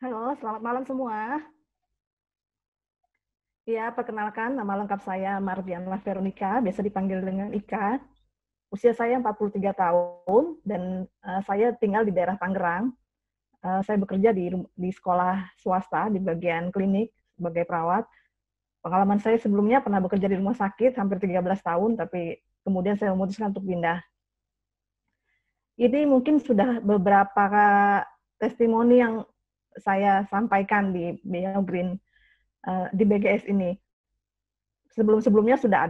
Halo, selamat malam semua. Ya, perkenalkan nama lengkap saya Mardianlah Veronica, biasa dipanggil dengan Ika. Usia saya 43 tahun dan saya tinggal di daerah Tangerang. Saya bekerja di sekolah swasta di bagian klinik sebagai perawat. Pengalaman saya sebelumnya pernah bekerja di rumah sakit hampir 13 tahun, tapi kemudian saya memutuskan untuk pindah. Ini mungkin sudah beberapa testimoni yang saya sampaikan di Beyond Green, di BGS ini. Sebelum-sebelumnya sudah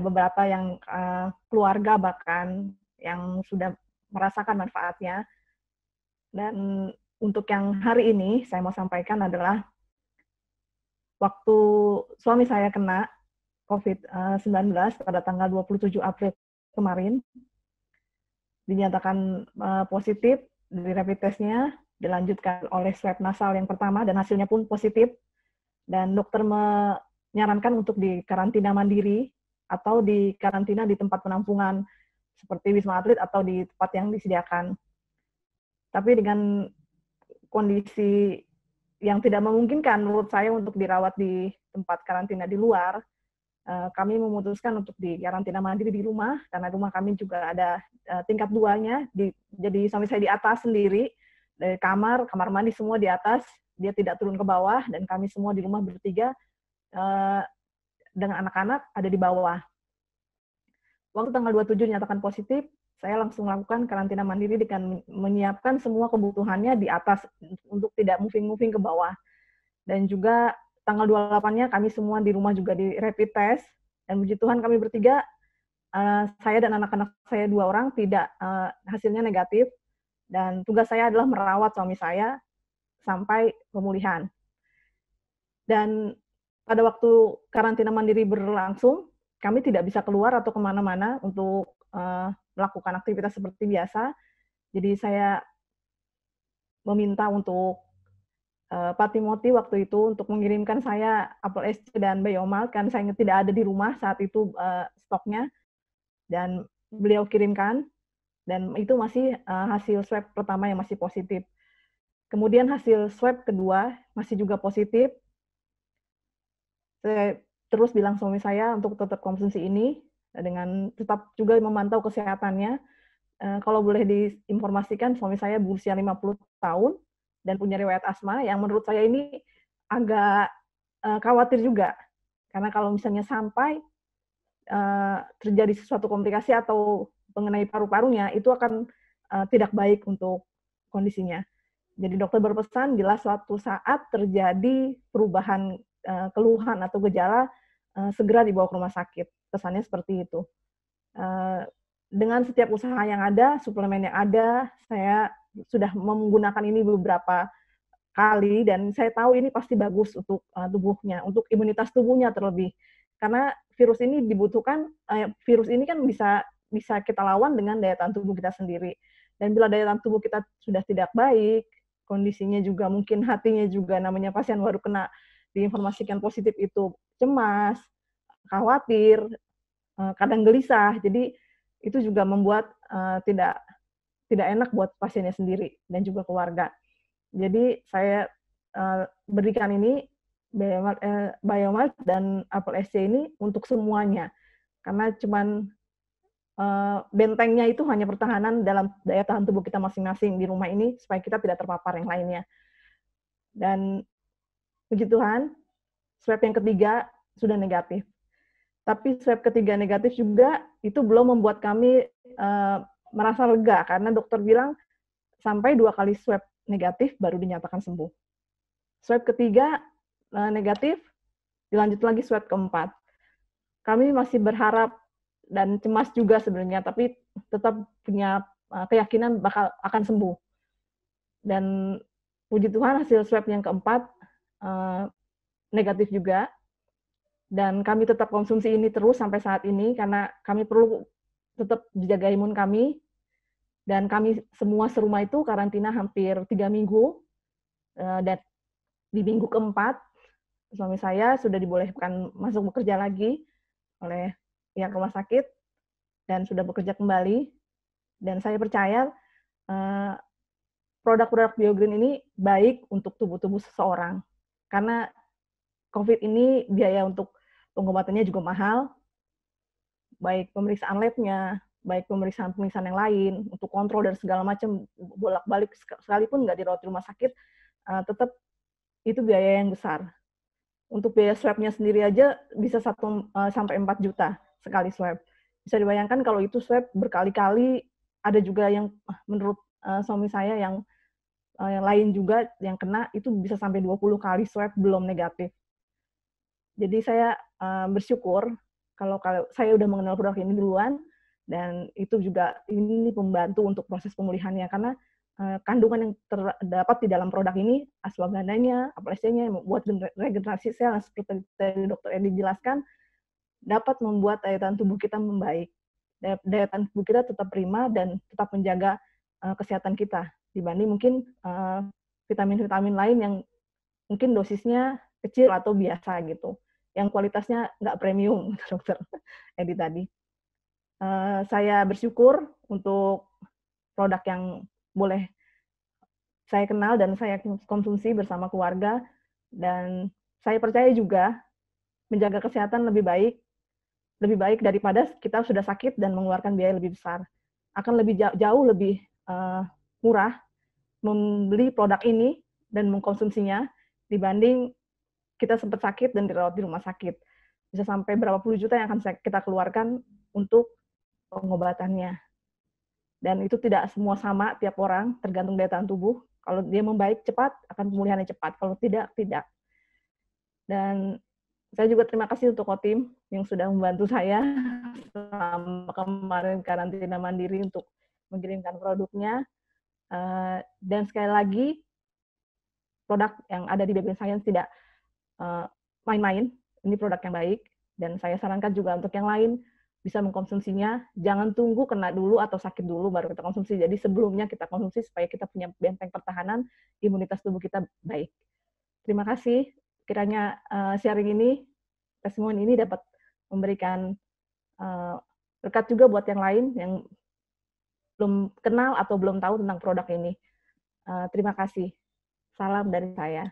beberapa yang keluarga bahkan yang sudah merasakan manfaatnya. Dan untuk yang hari ini saya mau sampaikan adalah waktu suami saya kena COVID-19 pada tanggal 27 April kemarin, dinyatakan positif dari rapid testnya, dilanjutkan oleh swab nasal yang pertama dan hasilnya pun positif, dan dokter menyarankan untuk dikarantina mandiri atau di karantina di tempat penampungan seperti Wisma Atlet atau di tempat yang disediakan. Tapi dengan kondisi yang tidak memungkinkan menurut saya untuk dirawat di tempat karantina di luar, kami memutuskan untuk di karantina mandiri di rumah, karena rumah kami juga ada tingkat 2-nya, jadi suami saya di atas sendiri, dari kamar mandi semua di atas, dia tidak turun ke bawah, dan kami semua di rumah bertiga dengan anak-anak ada di bawah. Waktu tanggal 27 dinyatakan positif, saya langsung melakukan karantina mandiri dengan menyiapkan semua kebutuhannya di atas untuk tidak moving-moving ke bawah. Dan juga tanggal 28-nya kami semua di rumah juga di rapid test, dan puji Tuhan kami bertiga, saya dan anak-anak saya 2 orang tidak hasilnya negatif, dan tugas saya adalah merawat suami saya sampai pemulihan. Dan pada waktu karantina mandiri berlangsung, kami tidak bisa keluar atau kemana-mana untuk melakukan aktivitas seperti biasa. Jadi saya meminta untuk Pak Timothy waktu itu untuk mengirimkan saya apel SC dan Biomal, kan saya tidak ada di rumah saat itu stoknya, dan beliau kirimkan, dan itu masih hasil swab pertama yang masih positif. Kemudian hasil swab kedua masih juga positif. Saya terus bilang suami saya untuk tetap konsumsi ini, dengan tetap juga memantau kesehatannya. Kalau boleh diinformasikan, suami saya berusia 50 tahun dan punya riwayat asma, yang menurut saya ini agak khawatir juga. Karena kalau misalnya sampai terjadi sesuatu komplikasi atau mengenai paru-parunya, itu akan tidak baik untuk kondisinya. Jadi dokter berpesan bila suatu saat terjadi perubahan keluhan atau gejala, segera dibawa ke rumah sakit. Kesannya seperti itu. Dengan setiap usaha yang ada, suplemen yang ada, saya sudah menggunakan ini beberapa kali, dan saya tahu ini pasti bagus untuk tubuhnya, untuk imunitas tubuhnya terlebih. Karena virus ini dibutuhkan, virus ini kan bisa bisa kita lawan dengan daya tahan tubuh kita sendiri. Dan bila daya tahan tubuh kita sudah tidak baik, kondisinya juga mungkin hatinya juga, namanya pasien baru kena diinformasikan positif itu cemas, khawatir, kadang gelisah. Jadi itu juga membuat tidak tidak enak buat pasiennya sendiri dan juga keluarga. Jadi saya berikan ini Biomat dan apel SC ini untuk semuanya, karena cuman bentengnya itu hanya pertahanan dalam daya tahan tubuh kita masing-masing di rumah ini supaya kita tidak terpapar yang lainnya. Dan puji Tuhan, swab yang ketiga sudah negatif. Tapi swab ketiga negatif juga itu belum membuat kami merasa lega, karena dokter bilang sampai 2 kali swab negatif baru dinyatakan sembuh. Swab ketiga negatif, dilanjut lagi swab keempat. Kami masih berharap dan cemas juga sebenarnya, tapi tetap punya keyakinan bakal akan sembuh. Dan puji Tuhan hasil swab yang keempat negatif juga, dan kami tetap konsumsi ini terus sampai saat ini karena kami perlu tetap jaga imun kami, dan kami semua serumah itu karantina hampir 3 minggu, dan di minggu keempat suami saya sudah dibolehkan masuk bekerja lagi oleh pihak rumah sakit dan sudah bekerja kembali. Dan saya percaya produk-produk BioGreen ini baik untuk tubuh seseorang. Karena COVID ini biaya untuk pengobatannya juga mahal, baik pemeriksaan labnya, baik pemeriksaan-pemeriksaan yang lain, untuk kontrol dan segala macam, bolak-balik sekalipun nggak dirawat di rumah sakit, tetap itu biaya yang besar. Untuk biaya swab-nya sendiri aja bisa 1 sampai 4 juta sekali swab. Bisa dibayangkan kalau itu swab berkali-kali, ada juga yang menurut suami saya yang lain juga yang kena itu bisa sampai 20 kali swab belum negatif. Jadi saya bersyukur kalau saya udah mengenal produk ini duluan, dan itu juga ini pembantu untuk proses pemulihannya, karena kandungan yang terdapat di dalam produk ini, ashwagandanya, apelsinnya, membuat regenerasi sel, seperti tadi Dr. Edi jelaskan, dapat membuat daya tahan tubuh kita membaik. Daya tahan tubuh kita tetap prima dan tetap menjaga kesehatan kita, dibanding mungkin vitamin-vitamin lain yang mungkin dosisnya kecil atau biasa gitu, yang kualitasnya nggak premium, Dokter Edi tadi. Saya bersyukur untuk produk yang boleh saya kenal dan saya konsumsi bersama keluarga, dan saya percaya juga menjaga kesehatan lebih baik daripada kita sudah sakit dan mengeluarkan biaya lebih besar. Akan lebih jauh lebih murah membeli produk ini dan mengkonsumsinya dibanding kita sempat sakit dan dirawat di rumah sakit. Bisa sampai berapa puluh juta yang akan kita keluarkan untuk pengobatannya. Dan itu tidak semua sama tiap orang, tergantung daya tahan tubuh. Kalau dia membaik cepat, akan pemulihannya cepat. Kalau tidak, tidak. Dan saya juga terima kasih untuk Kotim yang sudah membantu saya selama kemarin karantina mandiri untuk mengirimkan produknya. Dan sekali lagi, produk yang ada di BioGreen Science tidak main-main. Ini produk yang baik. Dan saya sarankan juga untuk yang lain, bisa mengkonsumsinya, jangan tunggu kena dulu atau sakit dulu baru kita konsumsi. Jadi sebelumnya kita konsumsi supaya kita punya benteng pertahanan, imunitas tubuh kita baik. Terima kasih. Kiranya sharing ini, testimoni ini dapat memberikan berkat juga buat yang lain yang belum kenal atau belum tahu tentang produk ini. Terima kasih. Salam dari saya.